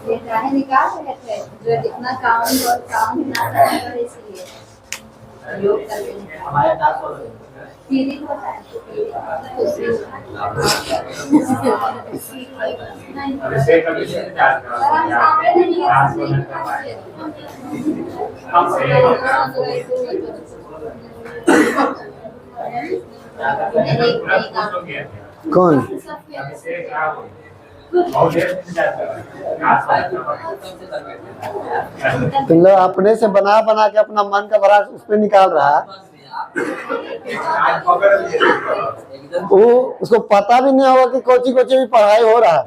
ये चाहे निकाल रहे थे जो जितना काउंट और काउंट ना करना इसलिए योग करके हमारे सीरीज होता है। कौन तुम लोग अपने से बना बना के अपना मन का बड़ा उस पर निकाल रहा है। वो उसको पता भी नहीं होगा कि कोची कोची भी पढ़ाई हो रहा है।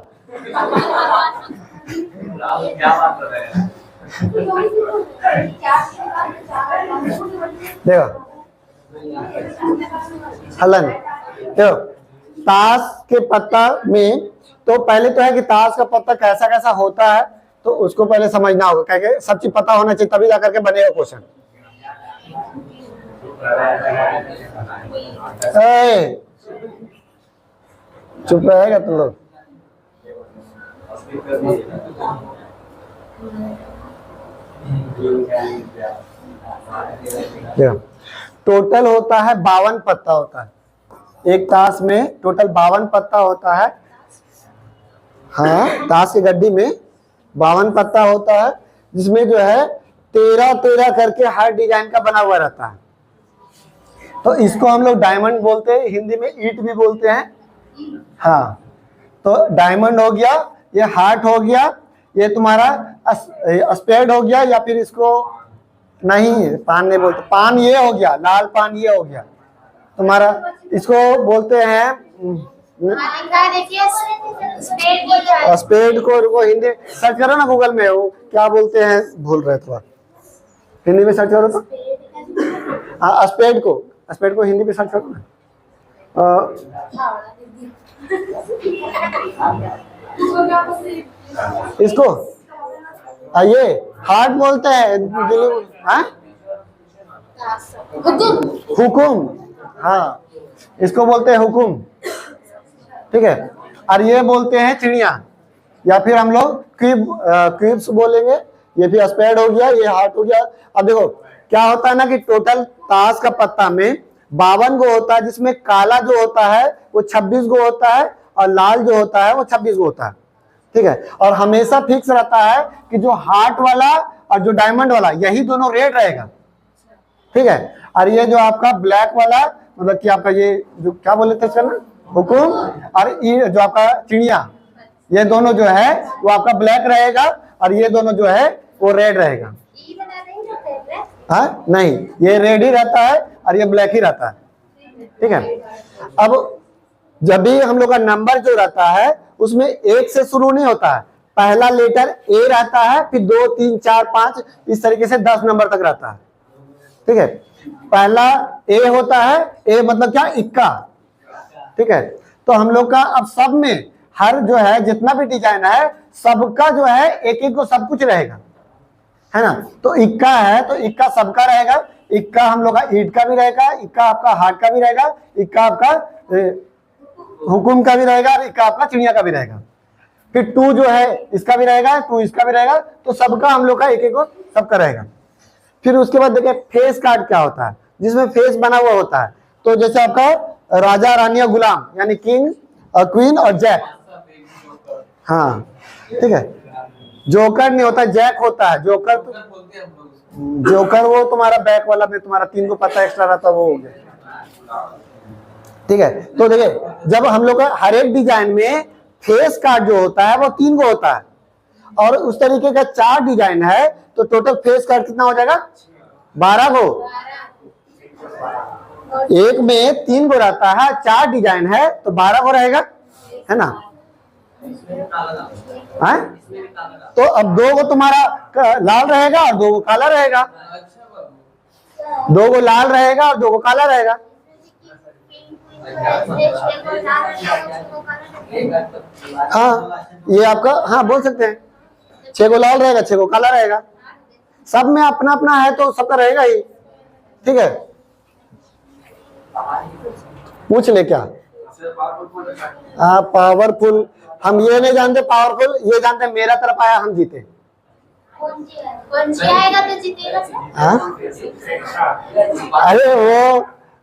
देखो हलन, देखो ताश के पत्ता में तो पहले तो है कि ताश का पत्ता कैसा कैसा होता है। तो उसको पहले समझना होगा, क्या सब चीज पता होना चाहिए, तभी जाकर के बनेगा क्वेश्चन। चुप रहेगा तुम लोग। टोटल होता है 52 पत्ता होता है, एक ताश में टोटल 52 पत्ता होता है। हाँ, ताश की गड्डी में 52 पत्ता होता है, जिसमें जो है 13-13 करके हर डिजाइन का बना हुआ रहता है। तो इसको हम लोग डायमंड बोलते हैं, हिंदी में ईंट भी बोलते हैं। हाँ, तो डायमंड हो गया, ये हार्ट हो गया, ये तुम्हारा स्पेड हो गया, या फिर इसको नहीं पान नहीं बोलते, पान ये हो गया, लाल पान ये हो गया तुम्हारा, इसको बोलते हैं स्पेड को हिंदी सर्च करो ना गूगल में, वो क्या बोलते हैं भूल रहे थोड़ा, हिंदी में सर्च करो तो। हाँ, स्पेड को हिंदी में सर्च करो ना। इसको ये हार्ट बोलते हैं, हाँ हुकुम, हाँ इसको बोलते हैं हुकुम, ठीक है। और ये बोलते हैं चिड़िया, या फिर हम लोग क्यूब्स बोलेंगे। ये फिर स्पेड हो गया, ये हार्ट हो गया। अब देखो क्या होता है ना कि टोटल ताश का पत्ता में 52 गो होता है, जिसमें काला जो होता है वो 26 गो होता है, और लाल जो होता है वो 26 गो होता है, ठीक है। और हमेशा फिक्स रहता है कि जो हार्ट वाला और जो डायमंड वाला, यही दोनों रेड रहेगा, ठीक है। और ये जो आपका ब्लैक वाला, मतलब कि आपका ये जो क्या बोले थे इसका ना, हुकुम, और ये जो आपका चिड़िया, ये दोनों जो है वो आपका ब्लैक रहेगा, और ये दोनों जो है वो रेड रहेगा। हाँ नहीं, ये रेड ही रहता है और ये ब्लैक ही रहता है, ठीक है। अब जब भी हम लोग का नंबर जो रहता है उसमें 1 से शुरू नहीं होता है, पहला लेटर ए रहता है, फिर 2 3 4 5 इस तरीके से 10 नंबर तक रहता है, ठीक है। पहला ए होता है, ए मतलब क्या, इक्का, ठीक है। तो हम लोग का अब सब में हर जो है जितना भी डिजाइन है सबका जो है एक एक को सब कुछ रहेगा, है ना। तो इक्का है तो इक्का सबका रहेगा, इक्का हम लोग का ईंट का भी रहेगा, इक्का आपका हार्ट का भी रहेगा, इक्का आपका हुकुम का भी रहेगा, और इक्का आपका चिड़िया का भी रहेगा। फिर 2 जो है इसका भी रहेगा, 2 इसका भी रहेगा, तो सबका हम लोग का एक एक को सबका रहेगा। फिर उसके बाद देखिए फेस कार्ड क्या होता है, जिसमें फेस बना हुआ होता है। तो जैसे आपका राजा रानी गुलाम, यानी किंग और क्वीन और जैक, हाँ ठीक है। जोकर नहीं होता, जैक होता है। जोकर वो तुम्हारा बैक वाला में तुम्हारा 3 को पता एक्स्ट्रा रहता, वो हो गया, ठीक है। तो देखिए जब हम लोग का हर एक डिजाइन में फेस कार्ड जो होता है वो 3 को होता है, और उस तरीके का 4 डिजाइन है, तो टोटल फेस कार्ड कितना हो जाएगा, 12 को। एक में 3 को रहता है, 4 डिजाइन है, तो 12 को रहेगा, है ना। है? तो अब 2 को तुम्हारा लाल रहेगा और 2 को काला रहेगा, 2 को लाल रहेगा और 2 को काला रहेगा। हाँ ये आपका, हाँ बोल सकते हैं, 6 को लाल रहेगा, 6 को काला रहेगा। सब में अपना अपना है तो सबका रहेगा ही, ठीक है। पूछ ले क्या। हाँ पावरफुल, हम ये नहीं जानते पावरफुल, ये जानते मेरा तरफ आया हम जीते। कौन सी आएगा तो जीतेगा सर? हाँ अरे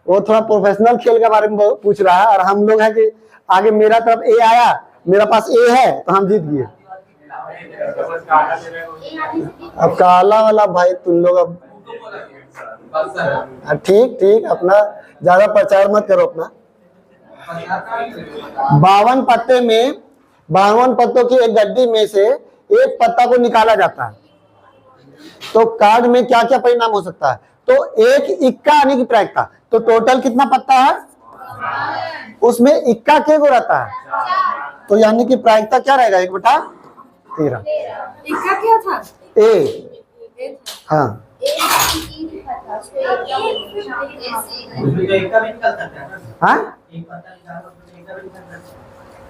वो थोड़ा प्रोफेशनल खेल के बारे में पूछ रहा है, और हम लोग है कि आगे मेरा तरफ ए आया, मेरा पास ए है तो हम जीत गए। अब काला वाला भाई तुम लोग अब ठीक ठीक, अपना ज्यादा प्रचार मत करो अपना। 52 पत्ते में 52 पत्तों की एक गड्डी में से एक पत्ता को निकाला जाता है, तो कार्ड में क्या क्या परिणाम हो सकता है। तो एक इक्का आने की प्रायिकता, तो टोटल कितना पत्ता है, उसमें इक्का के को रहता है, तो यानी कि प्रायिकता क्या रहेगा, 1/13। इक्का क्या था? ए, हाँ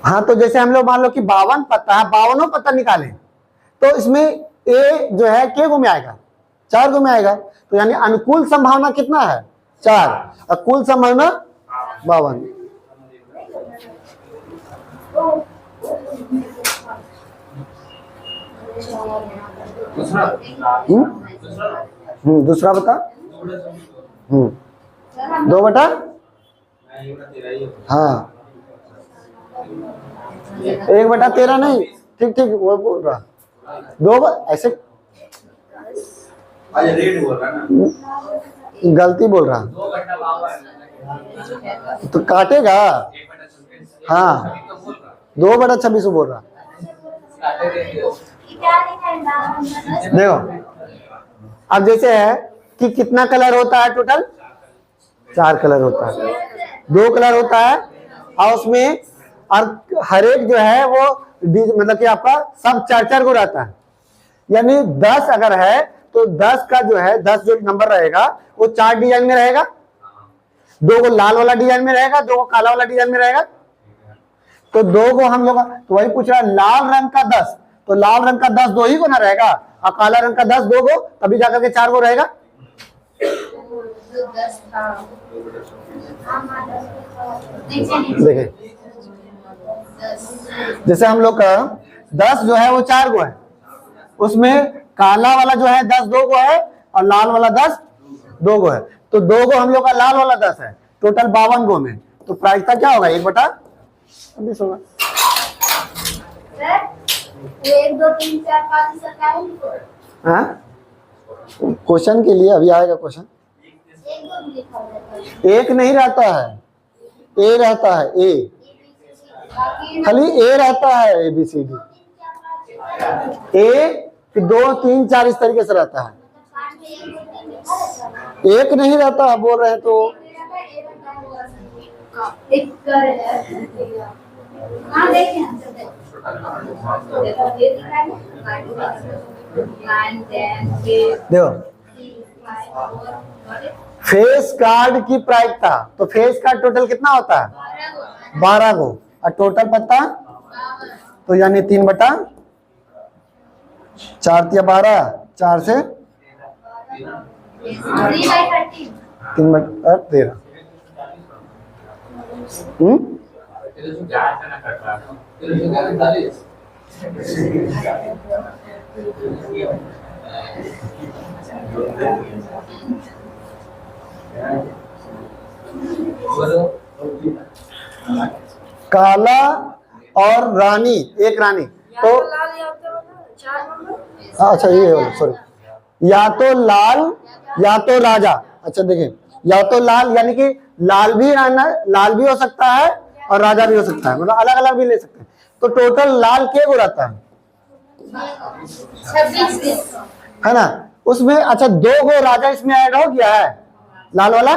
हाँ, तो जैसे हम लोग मान लो कि 52 पत्ता है, 52 पत्ता निकाले, तो इसमें ए जो है के गो में आएगा, 4 गो में आएगा। तो यानी अनुकूल संभावना कितना है? 4, और कुल संभावना 52। दूसरा बता। 2 बटा, हाँ 1 बटा 13 नहीं, ठीक ठीक वो बोल रहा 2 ऐसे रेड बोल रहा ना, गलती बोल रहा, तो काटेगा। हाँ 2 बटा 26 बोल रहा। देखो अब जैसे है कि कितना कलर होता है टोटल? 4 कलर होता है, 2 कलर होता है, और उसमें और हर एक जो है वो मतलब कि आपका सब 4-4 को रहता है। यानी 10 अगर है तो 10 का जो है 10 जो नंबर रहेगा वो 4 डिजाइन में रहेगा, 2 को लाल वाला डिजाइन में रहेगा, 2 को काला वाला डिजाइन में रहेगा। तो 2 को हम लोग, तो वही पूछ रहा है लाल रंग का 10, तो लाल रंग का 10 2 ही को ना रहेगा, और काला रंग का 10 2 को, तभी जाकर के 4 को रहेगा। देखिए जैसे हम लोग का 10 जो है वो 4 को है, उसमें काला वाला जो है 10 2 को है, और लाल वाला 10 2 को है। तो 2 को हम लोग का लाल वाला 10 है, टोटल 52 को में, तो प्रायिकता क्या होगा? 1 बटा 26 होगा। 1 2 3 4 5 सरकारी हाँ क्वेश्चन के लिए अभी आएगा क्वेश्चन। 1 2 लिखा होता है, 1 नहीं रहता है, ए रहता है, ए खाली ए रहता है, ABCD ए 2 3 4 इस तरीके से रहता है, 1 नहीं रहता बोल रहे हैं तो देखो फेस कार्ड की प्रायिकता, तो फेस कार्ड टोटल कितना होता है? 12 को, और टोटल पत्ता तो यानी 3 बटा 4 या 12, 4 से 3 बटा 13। काला और रानी, एक रानी, तो अच्छा ये सॉरी, या तो लाल या तो राजा। अच्छा देखिए, या तो लाल यानी कि लाल भी हो सकता है और राजा भी हो सकता है, मतलब अलग अलग भी ले सकते हैं। तो टोटल लाल के को रहता है 26 है ना, उसमें अच्छा 2 को राजा इसमें ऐड हो गया है, लाल वाला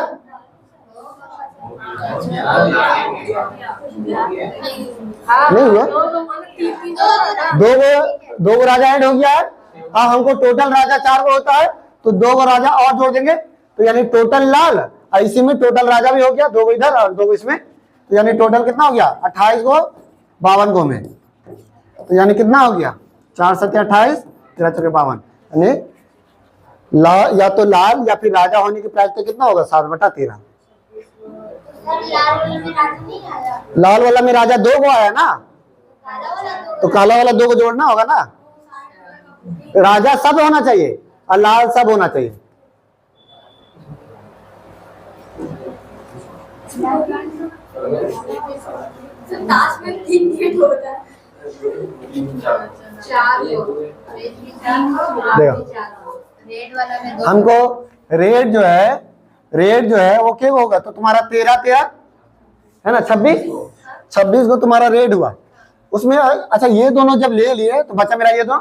नहीं हुआ, 2 को राजा ऐड हो गया है। अब हमको टोटल राजा 4 को होता है, तो 2 को राजा और जोड़ देंगे, तो यानी टोटल लाल, और इसी में टोटल राजा भी हो गया, 2 को इधर और 2 को इसमें, तो यानी टोटल कितना हो गया? 28 को 52 को में, तो यानी कितना हो गया? 4 7 28, 13 4 52, यानी या तो लाल या फिर राजा होने की प्रायिकता कितना होगा? 7 बटा 13। लाल वाला में राजा 2 को आया ना, तो काला वाला 2 को जोड़ना होगा ना। राजा सब होना चाहिए और लाल सब होना चाहिए। हमको रेड जो है वो क्या होगा? तो तुम्हारा 13 13 है ना, 26 को तुम्हारा रेड हुआ उसमें। अच्छा ये दोनों जब ले लिए तो बचा मेरा ये दोनों,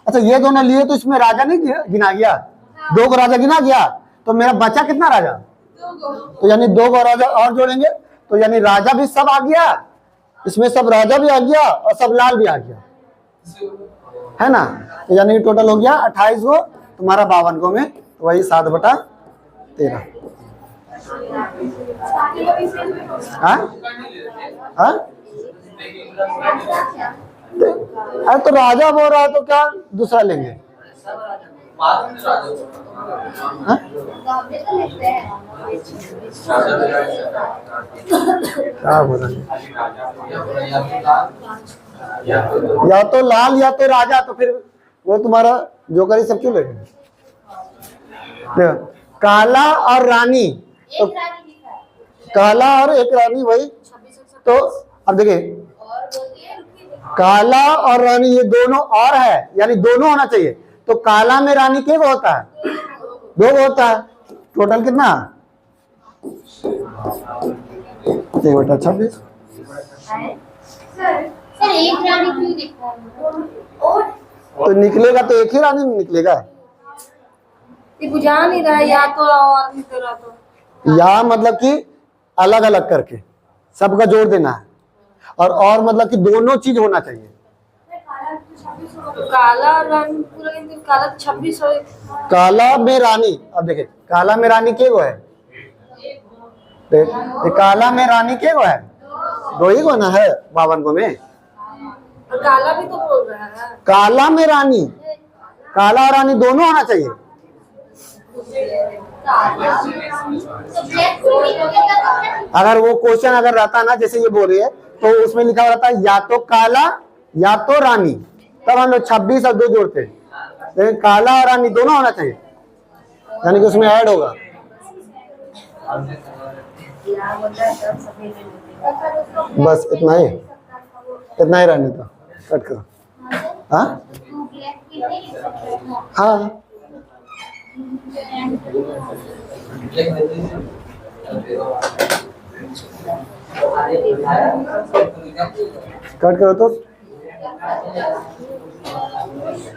अच्छा ये दोनों लिए तो इसमें राजा नहीं गिना गया, 2 को राजा गिना गया, तो मेरा बचा कितना राजा? तो यानी 2 को राजा और जोड़ेंगे, तो यानी राजा भी सब आ गया, इसमें सब राजा भी आ गया और सब लाल भी आ गया, है ना। तो यानी टोटल हो गया 28 को तुम्हारा 52 को में, तो वही 7 बटा 13। अरे तो राजा बोल रहा है तो क्या दूसरा लेंगे? बाद में राजा हाँ? गाँव में तो लिखते हैं क्या बोल रहे हैं? या तो लाल या तो राजा, तो फिर वो तुम्हारा जोकर सब क्यों लेंगे? देखो, काला और रानी, तो एक रानी लिखा है काला और एक रानी वही। तो अब देखिए, और बोलती है काला और रानी ये दोनों और है, यानी दोनों होना चाहिए। तो काला में रानी के होता है? दो होता है। टोटल कितना? 26। सर एक रानी क्यों लिखा है? और तो निकलेगा तो एक ही रानी निकलेगा। ये बुझा नहीं रहा है, या तो आदमी दे रहा तो या मतलब कि अलग अलग करके सबका जोड़ देना है, और मतलब कि दोनों चीज होना चाहिए। काला और रंग पूरा दिन काला 26 हो। काला में रानी, अब देखिए काला में रानी के गो है? ये काला में रानी के गो है? दो ही गो ना है 52 गो में। और काला भी तो बोल रहा है। काला में रानी, काला और रानी दोनों होना चाहिए। अगर वो क्वेश्चन अगर रहता ना जैसे ये बोल रही है, तो उसमें लिखा रहता है या तो काला या तो रानी, तब हम लोग 26 और 2 जोड़ते हैं। लेकिन काला और रानी दोनों होना चाहिए, यानी कि उसमें ऐड होगा। बस इतना ही, इतना ही रहने दो, कट करो। हाँ हाँ, कट करो तो